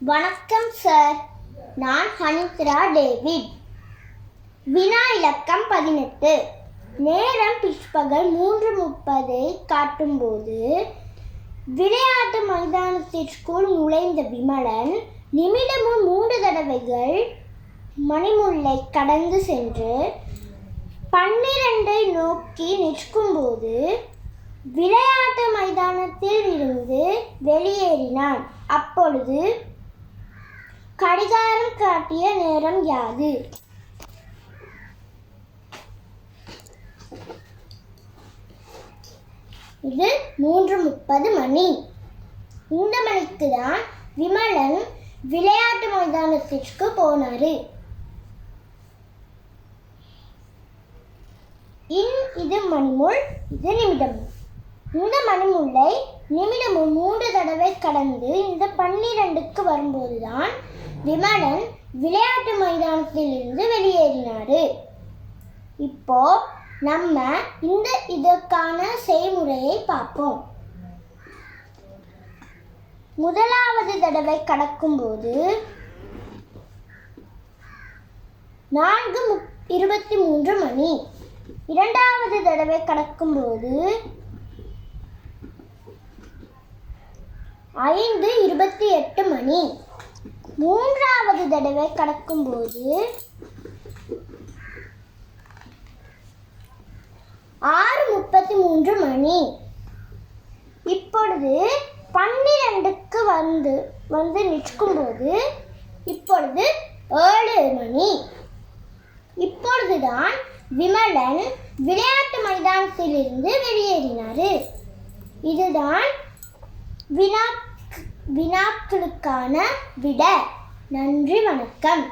வணக்கம் சார். நான் ஹனித்ரா டேவிட். வினா இலக்கம் 18. நேரம் பிற்பகல் 3:30 காட்டும்போது விளையாட்டு மைதானத்திற்குள் நுழைந்த விமலன் நிமிடமும் 3 தடவைகள் மணிமுல்லை கடந்து சென்று 12 நோக்கி நிற்கும்போது விளையாட்டு மைதானத்தில் இருந்து வெளியேறினான். அப்பொழுது கடிகாரம் காட்டிய நேரம் யாது? இது 3:30 மணி. இந்த மணிக்கு தான் விமலன் விளையாட்டு மைதானத்திற்கு போனாரு. இது மணிமுள், இது நிமிடம். இந்த மணிமுல்லை நிமிடமும் 3 தடவை கடந்து இந்த 12க்கு வரும்போதுதான் விமலன் விளையாட்டு மைதானத்தில் இருந்து வெளியேறினாரு. இப்போ நம்ம இதற்கான செய்முறையை பார்ப்போம். முதலாவது தடவை கடக்கும்போது 4:23 மணி. இரண்டாவது தடவை கடக்கும்போது 5:28 மணி. மூன்றாவது தடவை கடக்கும்போது 6:33 மணி. இப்பொழுது 12க்கு வந்து நிற்கும்போது இப்பொழுது 7 மணி. இப்பொழுதுதான் விமலன் விளையாட்டு மைதானத்தில் இருந்து வெளியேறினார். இதுதான் வினாக்களுக்கான விடை. நன்றி, வணக்கம்.